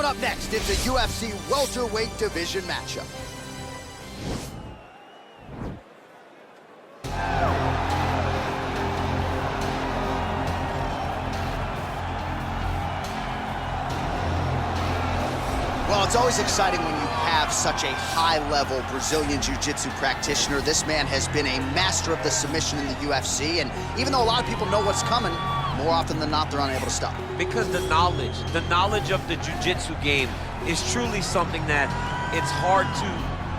up next, it's a UFC welterweight division matchup. Well, it's always exciting when you have such a high-level Brazilian Jiu-Jitsu practitioner. This man has been a master of the submission in the UFC, and even though a lot of people know what's coming, more often than not, they're unable to stop. Because the knowledge of the Jiu-Jitsu game is truly something that it's hard to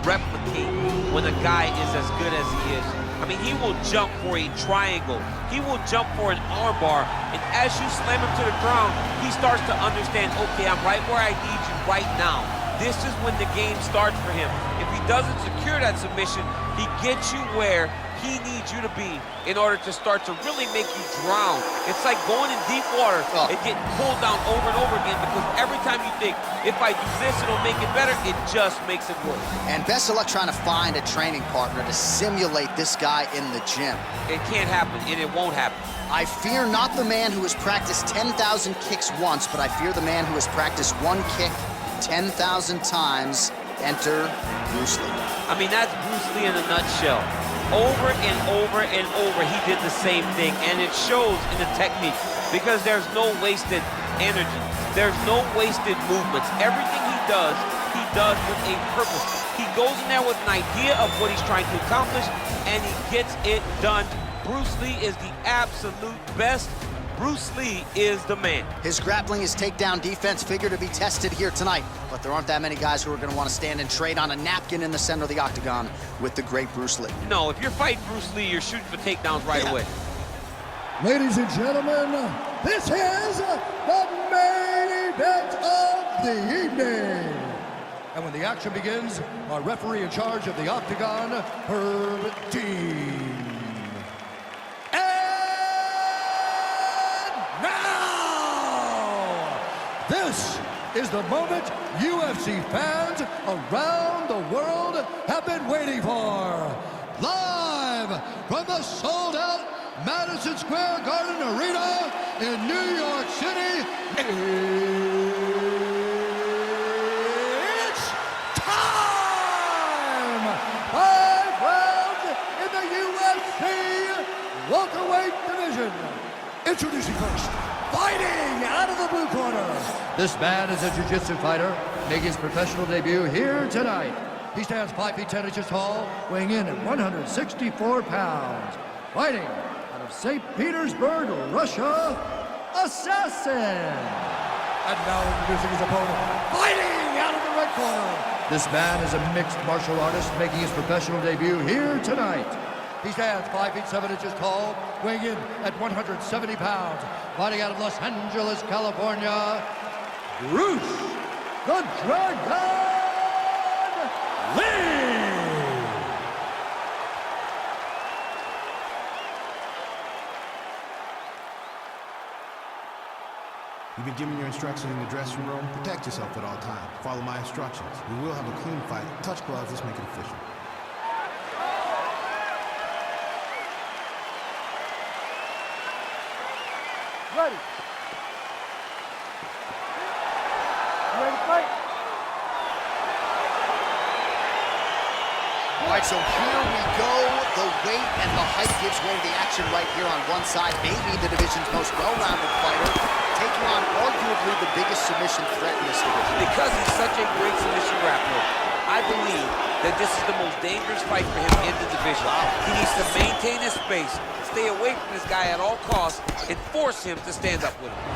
replicate when a guy is as good as he is. I mean, he will jump for a triangle. He will jump for an armbar, and as you slam him to the ground, he starts to understand, okay, I'm right where I need you right now. This is when the game starts for him. If he doesn't secure that submission, he gets you where he needs you to be in order to start to really make you drown. It's like going in deep water and getting pulled down over and over again, because every time you think, if I do this, it'll make it better, it just makes it worse. And best of luck trying to find a training partner to simulate this guy in the gym. It can't happen, and it won't happen. I fear not the man who has practiced 10,000 kicks once, but I fear the man who has practiced one kick 10,000 times. Enter Bruce Lee. I mean, that's Bruce Lee in a nutshell. Over and over and over, he did the same thing, and it shows in the technique, because there's no wasted energy. There's no wasted movements. Everything he does with a purpose. He goes in there with an idea of what he's trying to accomplish, and he gets it done. Bruce Lee is the absolute best. Bruce Lee is the man. His grappling, his takedown defense figure to be tested here tonight, but there aren't that many guys who are going to want to stand and trade on a napkin in the center of the octagon with the great Bruce Lee. No, if you're fighting Bruce Lee, you're shooting for takedowns right away. Ladies and gentlemen, this is the main event of the evening. And when the action begins, our referee in charge of the octagon, Herb Dean. This is the moment UFC fans around the world have been waiting for. Live from the sold-out Madison Square Garden Arena in New York City, it's time! 5 rounds in the UFC welterweight division. Introducing first, fighting out of the blue corner. This man is a jiu-jitsu fighter, making his professional debut here tonight. He stands 5 feet 10 inches tall, weighing in at 164 pounds. Fighting out of St. Petersburg, Russia, Assassin. And now introducing his opponent, fighting out of the red corner. This man is a mixed martial artist, making his professional debut here tonight. He stands 5 feet 7 inches tall, weighing in at 170 pounds. Fighting out of Los Angeles, California, Bruce the Dragon Lee! You've been given your instructions in the dressing room. Protect yourself at all times. Follow my instructions. We will have a clean fight. Touch gloves, let's make it official. Ready. Ready to fight? All right, so here we go. The weight and the height gives way to the action right here on one side. Maybe the division's most well-rounded fighter, taking on arguably the biggest submission threat in this division. Because he's such a great submission grappler, I believe that this is the most dangerous fight for him in the division. He needs to maintain his space, stay away from this guy at all costs, and force him to stand up with him.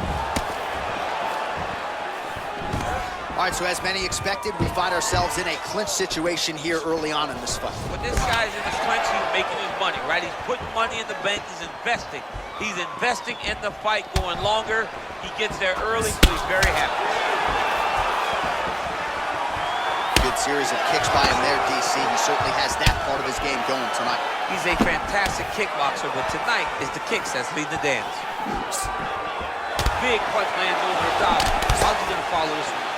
All right, so as many expected, we find ourselves in a clinch situation here early on in this fight. When this guy's in the clinch, he's making his money, right? He's putting money in the bank, he's investing. He's investing in the fight, going longer. He gets there early, so he's very happy. Good series of kicks by him there, DC. He certainly has that part of his game going tonight. He's a fantastic kickboxer, but tonight is the kicks that's leading the dance. Big punch lands over the top. How's he gonna follow this one?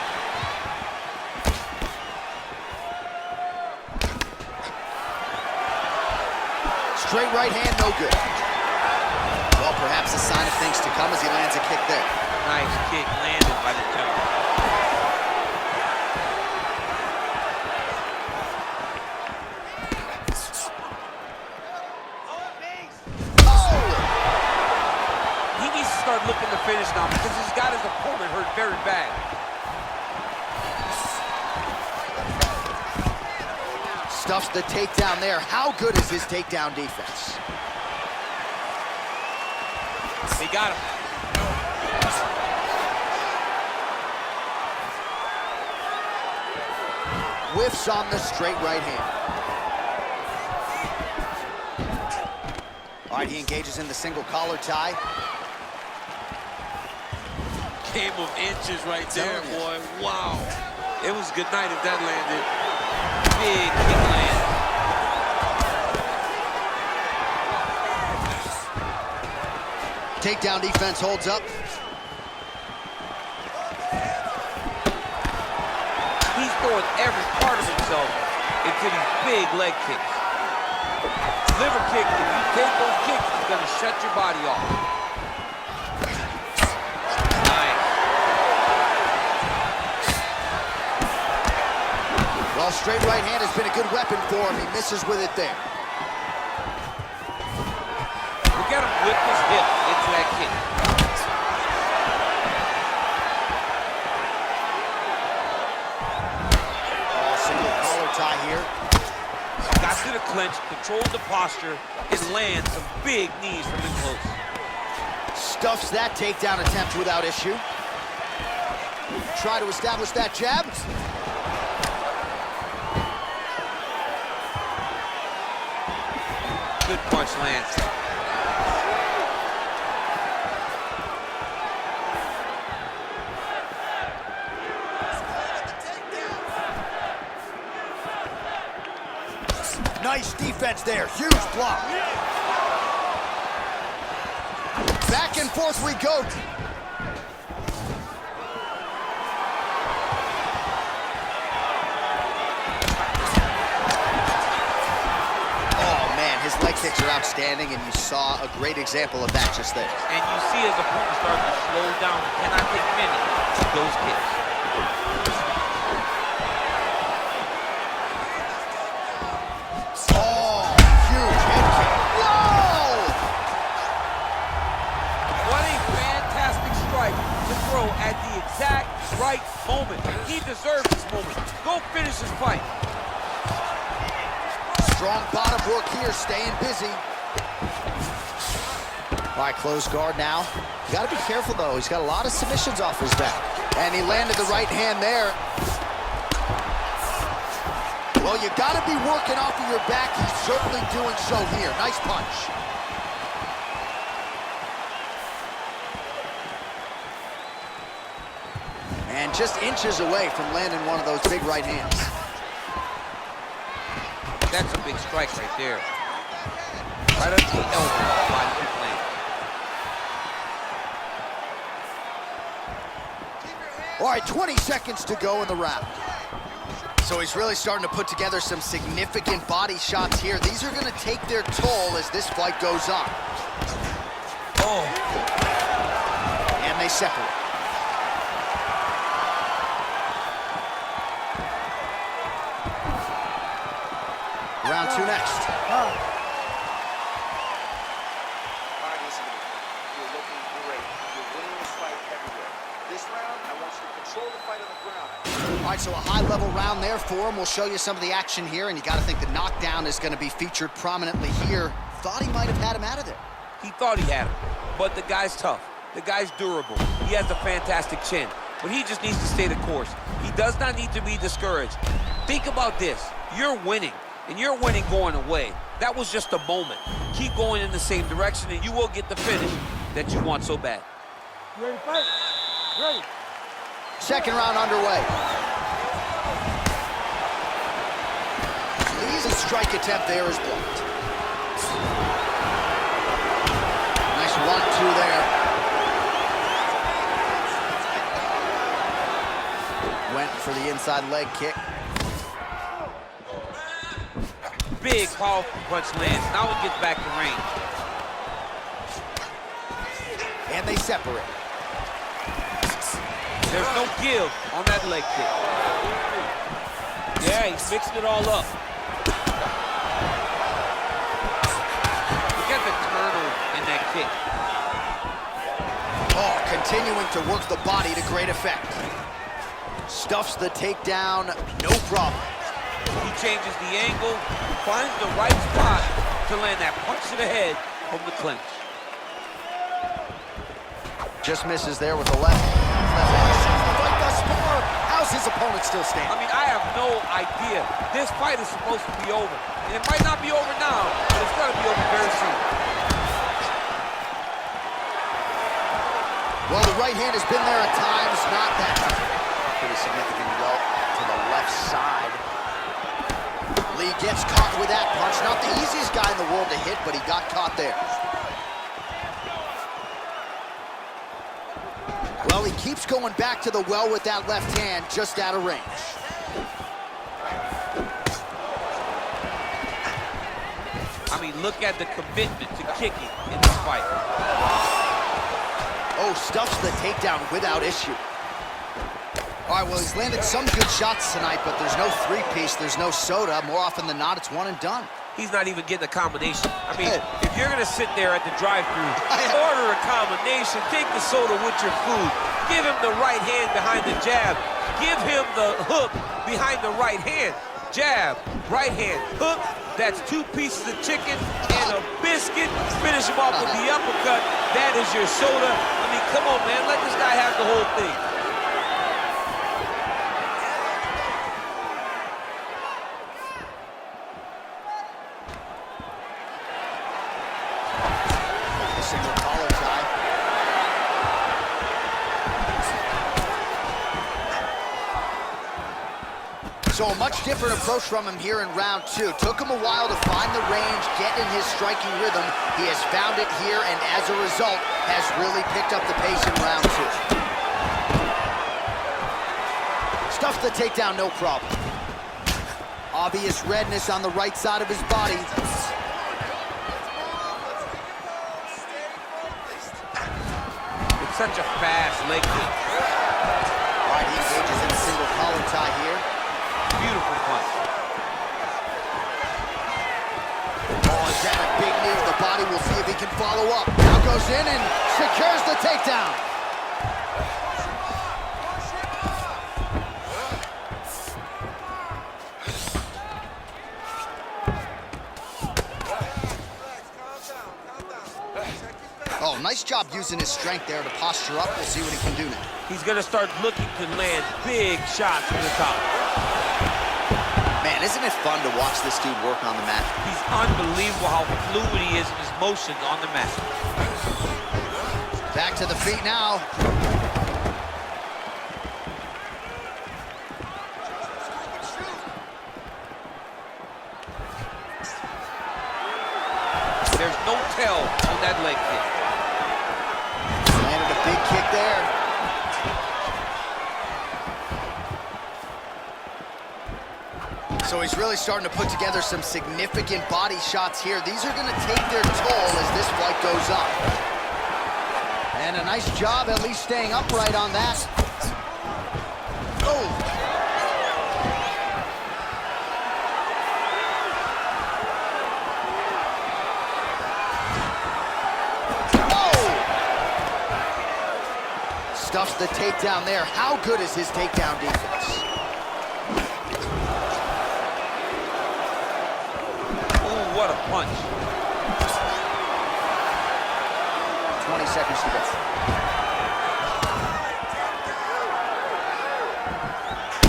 Straight right hand, no good. Well, perhaps a sign of things to come as he lands a kick there. Nice kick landed by the jump. needs to start looking to finish now because he's got his opponent hurt very bad. Stuffs the takedown there. How good is his takedown defense? He got him. Whiffs on the straight right hand. All right, he engages in the single collar tie. Game of inches right there, boy. Wow. It was good night if that landed. Big kick land. Takedown defense holds up. He's throwing every part of himself into these big leg kicks. Liver kick, if you take those kicks, it's gonna shut your body off. Nice. Well, straight right hand has been a good weapon for him. He misses with it there. Look at him whip his hip into that kick. Single collar tie here. Got to the clinch, controlled the posture, and lands some big knees from in close. Stuffs that takedown attempt without issue. Try to establish that jab. Good punch lands. Nice defense there, huge block. Back and forth we go. Oh man, his leg kicks are outstanding, and you saw a great example of that just there. And you see his opponent start to slow down. Cannot take many of those kicks. At the exact right moment. He deserves this moment. Go finish his fight. Strong bottom work here, staying busy. All right, close guard now. You gotta be careful though. He's got a lot of submissions off his back. And he landed the right hand there. Well, you gotta be working off of your back. He's certainly doing so here. Nice punch. And just inches away from landing one of those big right hands. That's a big strike right there. Right up the elbow. All right, 20 seconds to go in the round. So he's really starting to put together some significant body shots here. These are going to take their toll as this fight goes on. Oh. And they separate. Round two next. All right, listen to me. You're looking great. You're winning this fight everywhere. This round, I want you to control the fight on the ground. All right, so a high-level round there for him. We'll show you some of the action here, and you got to think the knockdown is going to be featured prominently here. Thought he might have had him out of there. He thought he had him, but the guy's tough. The guy's durable. He has a fantastic chin, but he just needs to stay the course. He does not need to be discouraged. Think about this. You're winning. And you're winning going away. That was just a moment. Keep going in the same direction and you will get the finish that you want so bad. You ready to fight? Ready. Second round underway. Lee's strike attempt there is blocked. Nice 1-2 there. Went for the inside leg kick. Big, powerful punch lands. Now he gets back to range. And they separate. There's no give on that leg kick. Yeah, he's mixing it all up. Look at the turtle in that kick. continuing to work the body to great effect. Stuffs the takedown, no problem. He changes the angle, finds the right spot to land that punch to the head from the clinch. Just misses there with the left. The fight thus far. How's his opponent still standing? I mean, I have no idea. This fight is supposed to be over. And it might not be over now, but it's going to be over very soon. Well, the right hand has been there at times, not that. Pretty significant well to the left side. Lee gets caught with that punch. Not the easiest guy in the world to hit, but he got caught there. Well, he keeps going back to the well with that left hand, just out of range. I mean, look at the commitment to kicking in this fight. Oh, stuffs the takedown without issue. All right, well, he's landed some good shots tonight, but there's no three-piece, there's no soda. More often than not, it's one and done. He's not even getting a combination. I mean, if you're gonna sit there at the drive-thru, order a combination, take the soda with your food, give him the right hand behind the jab, give him the hook behind the right hand. Jab, right hand, hook, that's 2 pieces of chicken and a biscuit. Finish him off with the uppercut. That is your soda. I mean, come on, man, let this guy have the whole thing. Single collar tie. So a much different approach from him here in round 2. Took him a while to find the range, get in his striking rhythm. He has found it here, and as a result, has really picked up the pace in round 2. Stuffed the takedown, no problem. Obvious redness on the right side of his body. Such a fast leg kick. All right, he engages in a single collar tie here. Beautiful punch. Oh, is that a big knee to the body? We'll see if he can follow up. Now goes in and secures the takedown. Oh, nice job using his strength there to posture up. We'll see what he can do now. He's going to start looking to land big shots from the top. Man, isn't it fun to watch this dude work on the mat? He's unbelievable how fluid he is in his motion on the mat. Back to the feet now. There's no tell on that leg kick. Landed a big kick there. So he's really starting to put together some significant body shots here. These are going to take their toll as this fight goes on. And a nice job at least staying upright on that. Oh! Stuffs the takedown there. How good is his takedown defense? Ooh, what a punch. 20 seconds to go.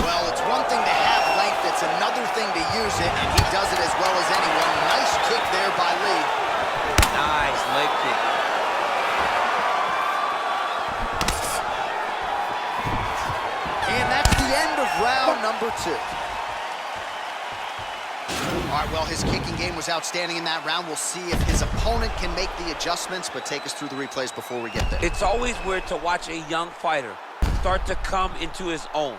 Well, it's one thing to have length, it's another thing to use it, and he does it as well as anyone. Nice kick there by Lee. Nice leg kick. And that's the end of round number 2. All right, well, his kicking game was outstanding in that round. We'll see if his opponent can make the adjustments, but take us through the replays before we get there. It's always weird to watch a young fighter start to come into his own.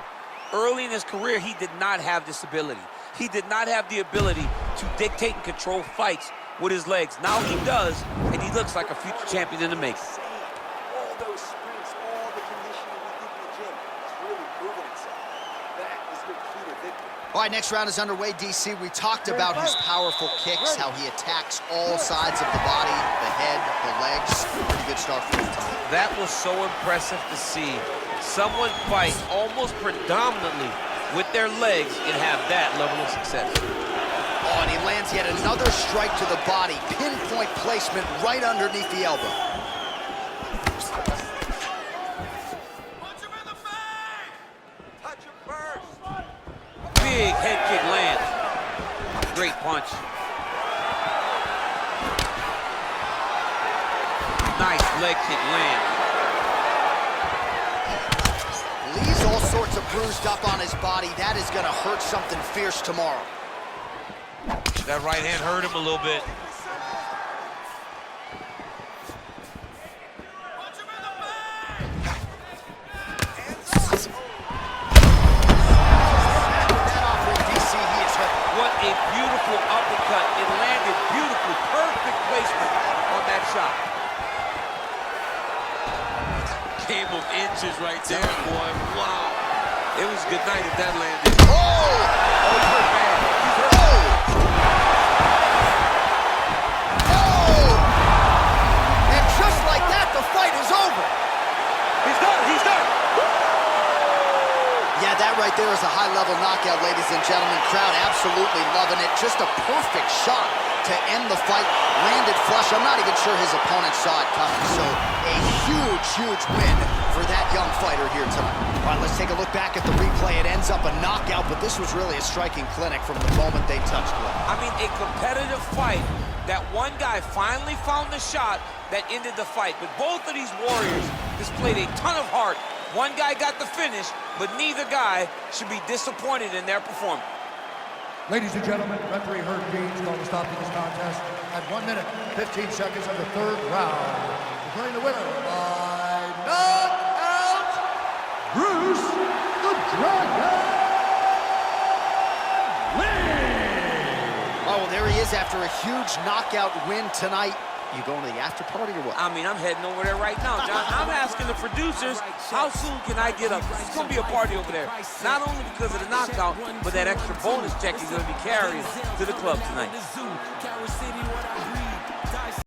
Early in his career, he did not have this ability. He did not have the ability to dictate and control fights with his legs. Now he does, and he looks like a future champion in the making. All those sprints, all the conditioning we did in the gym, it's really proven itself. That is the key to victory. All right, next round is underway, DC. We talked about his powerful kicks, how he attacks all sides of the body, the head, the legs. Pretty good start for him tonight. That was so impressive to see. Someone fight almost predominantly with their legs and have that level of success. Oh, and he lands yet another strike to the body. Pinpoint placement right underneath the elbow. Big head kick lands. Great punch. Nice leg kick lands. Lee's all sorts of bruised up on his body. That is gonna hurt something fierce tomorrow. That right hand hurt him a little bit. What a beautiful uppercut. It landed beautifully. Perfect placement on that shot. Game of inches right there, boy. Wow. It was a good night if that landed. Oh! Oh, he's hurt bad. He's hurt. Oh! And just like that, the fight is over. He's done. He's done. Yeah, that right there is a high-level knockout, ladies and gentlemen. Crowd absolutely loving it. Just a perfect shot to end the fight. Landed flush. I'm not even sure his opponent saw it coming. So a huge, huge win for that young fighter here tonight. All right, let's take a look back at the replay. It ends up a knockout, but this was really a striking clinic from the moment they touched it. I mean, a competitive fight. That one guy finally found the shot that ended the fight. But both of these warriors displayed a ton of heart. One guy got the finish, but neither guy should be disappointed in their performance. Ladies and gentlemen, referee Herb Dean's going to stop this contest at 1 minute, 15 seconds of the third round. Declaring the winner by knockout, Bruce the Dragon Lee! Oh, well, there he is after a huge knockout win tonight. You going to the after party or what? I mean, I'm heading over there right now, John. I'm asking the producers, how soon can I get up? It's going to be a party over there. Not only because of the knockout, but that extra bonus check he's going to be carrying to the club tonight.